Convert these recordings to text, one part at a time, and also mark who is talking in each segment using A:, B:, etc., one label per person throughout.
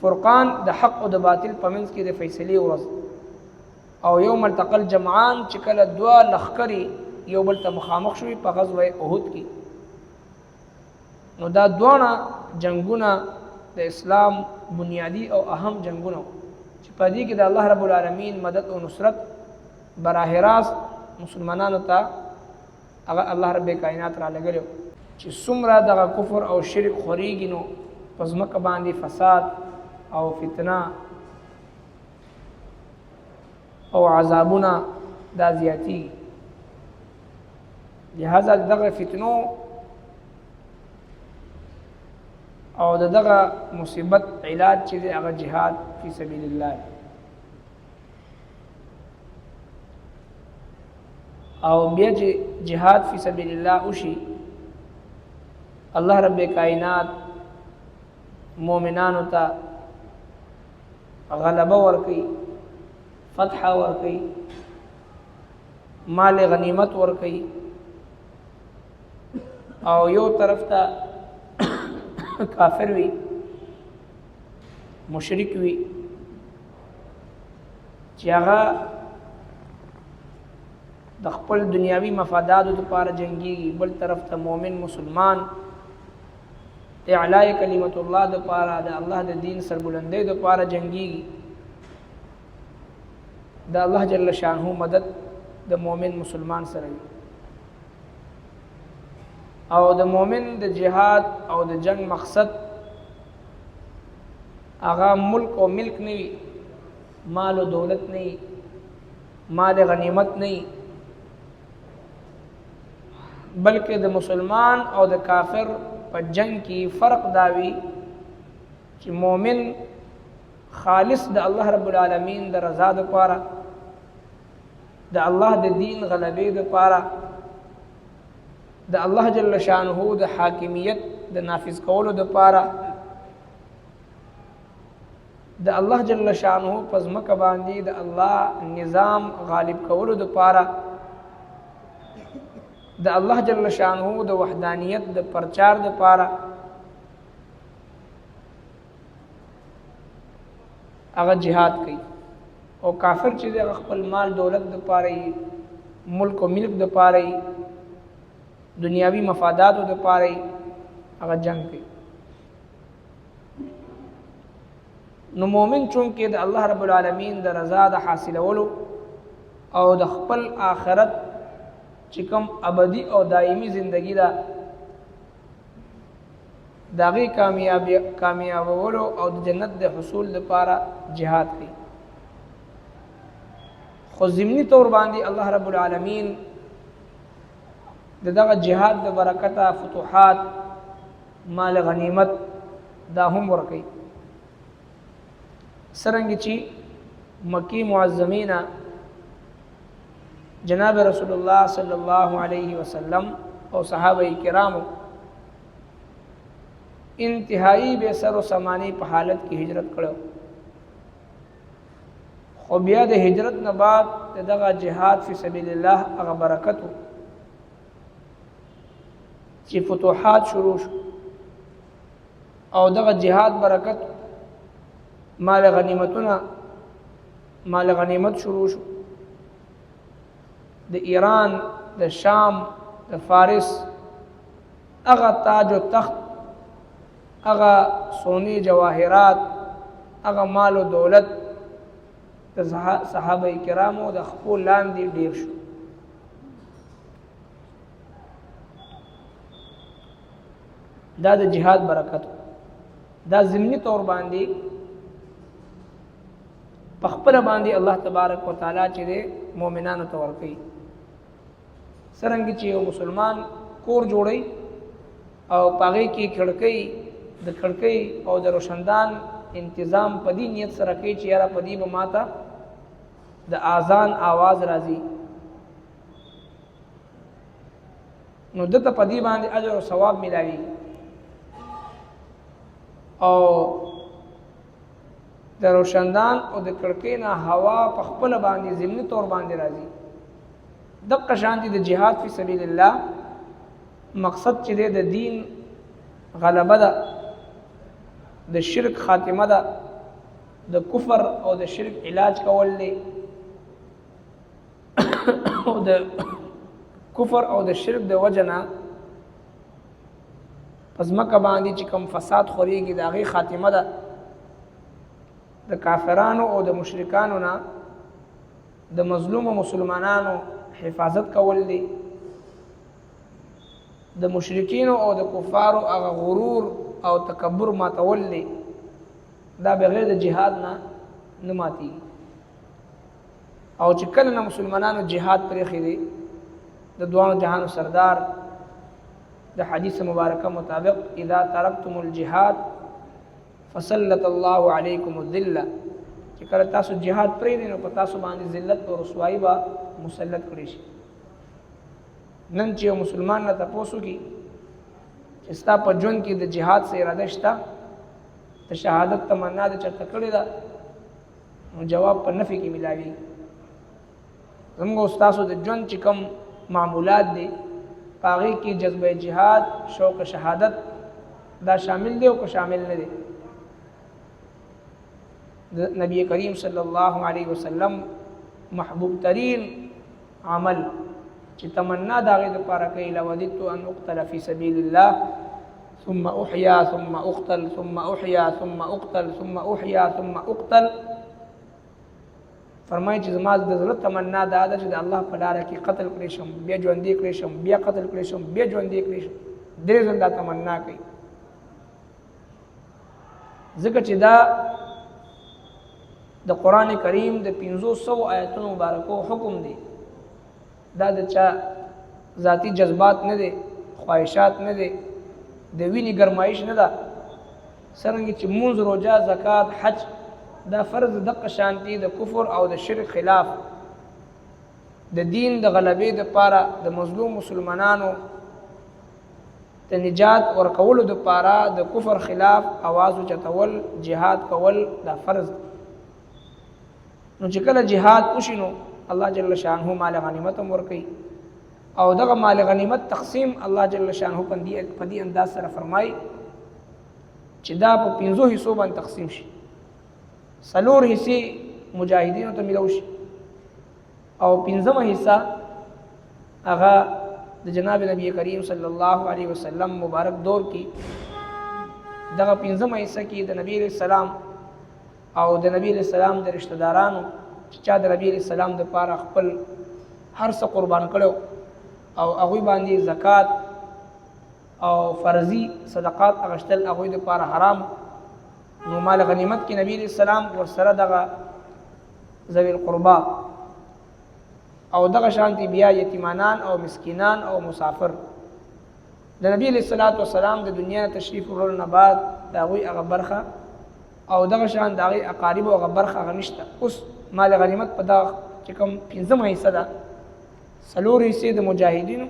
A: فرقان د حق او د باطل په منځ کې د فیصلې ورځ، او یوم التقى الجمعان چې کله دوه لښکرې یو بل ته مخامخ شوي په غزوه احد کې. نو دا دواړه جنگونه د اسلام بنیادی او اهم جنگونه چې په دې کې د الله رب العالمین مدد او نصرت براه راست مسلمانانو ته هغه الله رب کائنات را لګلو چې څومره دغه کفر او شرک خوريږي نو په ځمکه باندې فساد او فتنه او عذابونه دا زیاتی. لہذا دغه فتنو او دغه مصیبت علاج چې هغه جهاد فی سبیل الله، او بیا چې جهاد فی سبیل الله وشي الله رب کائنات مؤمنانو ته غلبه ورکي، فتح ورکي، مال غنیمت ورکي، او یو طرف ته کافر وي مشرک وي چې هغه د خپل دنیاوي مفاداتو لپاره جنگيږي، بل طرف ته مؤمن مسلمان اعلاء کلمت الله د لپاره د الله د دین سربلندۍ د لپاره جنگيږي. د الله جل شانه مدد د مؤمن مسلمان سره وي، او د مؤمن د جهاد او د جنگ مقصد هغه ملک او ملک نه وي، مال او دولت نه وي، مال غنیمت نه وي، بلکې د مسلمان او د کافر په جنگ کې فرق داوي چې مؤمن خالص د الله رب العالمین د رضا د پاره، د الله د دین غلبې د پاره، د الله جل شانه د حاکمیت د نافذ کولو د پاره، د الله جل شانه په ځمکه باندې د الله نظام غالب کولو د پاره، د الله جل شانه د وحدانیت د پرچار د پاره هغه جهاد کوي. او کافر چې د خپل مال دولت د پاره، ملک او ملک د پاره، دنیاوی مفاداتو د پاره هغه جنگ کوي. نو مؤمن چونکې د الله رب العالمین د رضا د حاصلولو او د خپل آخرت چې کوم ابدي او دایمي زندگی ده داغي کامیابولو او د جنت د حصول لپاره جهاد کوي. خو ضمني طور باندې الله رب العالمین دغه جهاد د برکته فتوحات، مال غنیمت دا هم ورکي. سرنګ چې مکی معظمینا جناب رسول الله صلی الله علیه وسلم او صحابه کرامو انتہائی بے سر و سامانی په حالت کې هجرت کړو. خو بیا د هجرت نه بعد دغه جهاد فی سبیل الله هغه برکت چې فتوحات شروع شو او دغه جهاد برکت مال غنیمت شروع شو. د ایران، د شام، د فارس هغه تاج و تخت، هغه سونی جواهرات، هغه مال و دولت د صحابه کرامو د خپل لاندې ډیر شو. دا د جهاد برکت دا ضمني طور باندې په خپل باندې الله تبارک وتعالى چې د مؤمنانو ته ورکړي. څرنګه چې یو مسلمان کور جوړي او پاغي کې کړکۍ او د روشندان انتظام په دې نیت سره کوي چې یاره په دې به ماته د اذان आवाज راځي، نو دته په دې باندې اجر او ثواب ملایي. او د روشندان او د کړکۍ نه هوا په خپل باندې ضمني طور باندې راځي. دغه شان دي د جهاد فی سبیل الله مقصد چې د دین غلبه ده، د شرک خاتمه ده، د کفر او د شرک علاج کول دی او د کفر او د شرک د وجنه پس مکه باندې چې کوم فساد خوريږي د هغې خاتمه ده د کافرانو او د مشرکانو نه د مظلومو مسلمانانو حفاظت کول دی د مشرکینو او د کفارو هغه غرور او تکبر ماتول دی دا بغیر د جهاد نه ماتیږي او چې کله نه مسلمانانو جهاد پرېښی دی د دوانو جهانو سردار د حدیث مبارکه مطابق اذا ترکتم الجهاد فسلط الله علیکم الذله چې کله تاسو جهاد پرېږدئ نو په تاسو باندې ذلت او رسوایي به مسلط کړی شي نن چې یو مسلمان نه تپوس وکړي چې ستا په ژوند کې د جهاد څه اراده شته د شهادت تمنا دې چېرته کړې ده نو جواب په نفي کې ملاوي زموږ ستاسو د ژوند چې کوم معمولات دي په هغې کې جذبه جهاد شوق شهادت دا شامل دی او که شامل نه دی نبی کریم صلی الله علیه وسلم محبوب ترین عمل چې تمنا د هغې دپاره کوي لوددت ان اقتل فی سبیل الله ثم احیا ثم اقتل ثم احیا ثم اقتل ثم احیا ثم اقتل فرمایي چې زما د زړه تمنا دا ده چې د الله په لاره کې قتل کړی شم بیا ژوندی کړی شم بیا قتل کړی شم بیا ژوندی کړی شم درې ځله دا تمنا کوي ځکه چې دا د قرآن کریم د 500 آیتونو مبارکو حکم دی دا د چا ذاتی جذبات نه دی خواهشات نه دی د وینې ګرمایش نه ده څرنګه چې مونځ روژه زکات حج دا فرض دقه شانتي د کفر او د شرک خلاف د دین د غلبې دپاره د مظلوم مسلمانانو د نجات ورکولو دپاره د کفر خلاف اواز اوچتول جهاد کول دا فرض نو چې کله جهاد وشي نو الله جل شانه مال غنیمت هم ورکوي او دغه مال غنیمت تقسیم الله جل شانه په دې انداز سره فرمایي چې دا په 5 حصو باندې تقسیم شي 4 حصے مجاهدینو ته ملو شي او 5مه حصہ هغه د جناب نبی کریم صلی الله علیه وسلم مبارک دور کې دغه 5مه حصہ کې د نبی علیہ السلام او د نبی علیہ السلام د رشتہ دارانو چې چا د نبی علیہ السلام د پاره خپل هر څه قربان کړو او هغوی باندې زکات او فرضي صدقات اغشتل هغوی د پاره حرام نو مال غنیمت کې نبی علیہ السلام ورسره دغه ذوی القربا او دغه شانتی بیا یتیمانان او مسکینان او مسافر د نبی علیہ السلام د دنیا تشریف ورول نه بعد د هغوی هغه برخه او دغه شان د هغې اقارب او هغه برخه هغه نشته اوس مال غنیمت په دغه چې کوم 5مه حصه ده 4 حصې د مجاهدینو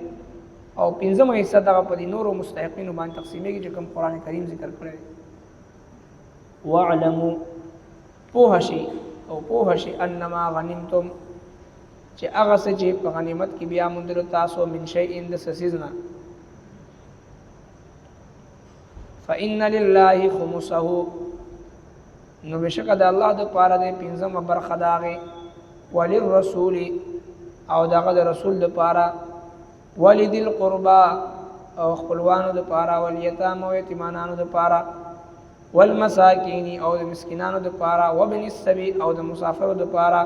A: او 5مه حصه دغه په دې نورو مستحقینو باندې تقسیمېږي چې کوم قرآن کریم ذکر کړی دی واعلموا پوه شئ انما غنمتم چې هغه څه چې په غنیمت کې بیا موندلو تاسو من شیء د څه څیز نه فإن لله خمسه نو بشکه د الله د پاره د 5مه برخه د هغې وللرسول او دغه د رسول د پاره ولذي القربا او خپلوانو د پاره والیتام او یتیمانانو د پاره والمساکین او د مسکینانو د پاره وابن السبیل او د مسافرو د پاره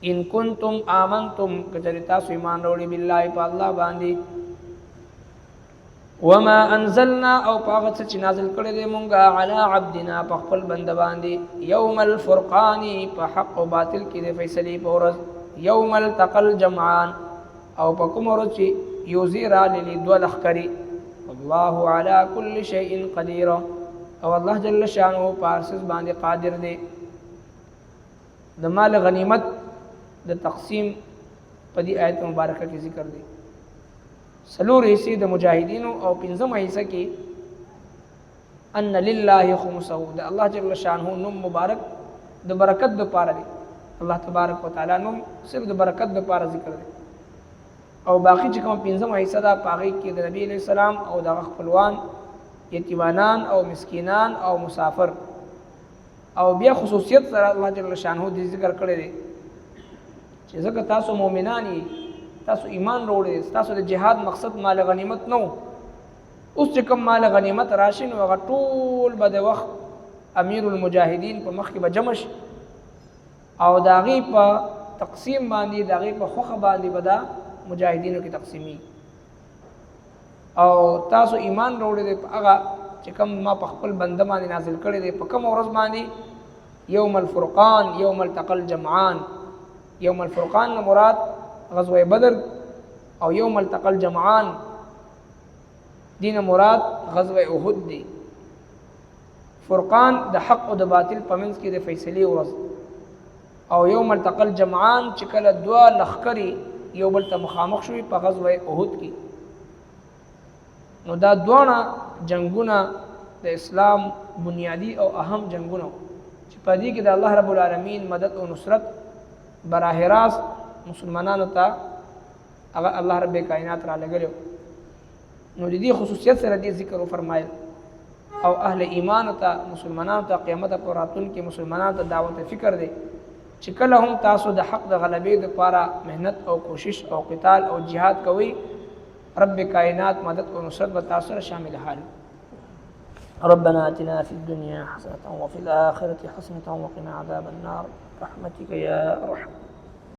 A: ان کنتم آمنتم کچری تاسو ایمان وروړي بالله په الله باندې وما انزلنا او پاغه چې نازل کړی دی مونږه علی عبدنا په خپل بنده باندې یوم الفرقان په حق او باطل کې د فیصلې په ورځ یوم التقى الجمعان او په کوم ورځ چې یو زیرا للی دوه لښکرې الله على كل شيء قدير او الله جل شانه پارسز باندې قادر دی د مال غنیمت د تقسیم په دې آیت مبارکه کې ذکر دی 4 حصے د مجاهدینو او 5مه حصہ کې ان لله خمسه د الله جل شانه نوم مبارک د برکت د پاره دی الله تبارک وتعالى نوم صرف د برکت د پاره ذکر دی او باقی چې کوم 5مه حصہ دا پاغي کې د نبی علیہ السلام او د خپلوان یتیمانان او مسکینان او مسافر او بیا خصوصیت سره الله جل شانه دې ذکر کړی دی چې ځکه تاسو مؤمنان یې، تاسو ایمان وروړئ، تاسو د جهاد مقصد مال غنیمت نه و. اوس چې کوم مال غنیمت راشي نو هغه ټول به د وخت امیر المجاهدین په مخ کې به جمع شي او د هغې په تقسیم باندې، د هغې په خوښه باندې به دا مجاهدینو کې تقسیمي. او تاسو ایمان وروړئ دی په هغه چې کوم ما په خپل بنده باندې نازل کړی دی. په کوم ورځ باندې؟ یوم الفرقان، یوم التقى الجمعان. یوم الفرقان نه مراد غزوه بدر او یوم التقى الجمعان دینه مراد غزوه احد دی. فرقان د حق او د باطل په منځ کې د فیصلې ورځ، او یوم التقى الجمعان چې کله دوه لښکرې یو بل ته مخامخ شوي په غزوه احد کې. نو دا دواړه جنگونه د اسلام بنیادی او اهم جنگونه چې په دې کې د الله رب العالمین مدد او نصرت براه راست مسلمانانو ته هغه الله رب کائنات را لګلو. نو د دې خصوصیت سره دې ذکر وفرمایل او اهل ایمان ته مسلمانانو ته قیامت پر راتلونکي مسلمانانو ته دعوت فکر دی چې کله هم تاسو د حق د غلبې لپاره مهنت او کوشش او قتال او جهاد کوئ، رب کائنات مدد و نصرت بتاثر شامل حال. ربنا آتنا في الدنيا حسنة وفي الآخرة حسنة وقنا عذاب النار برحمتك يا أرحم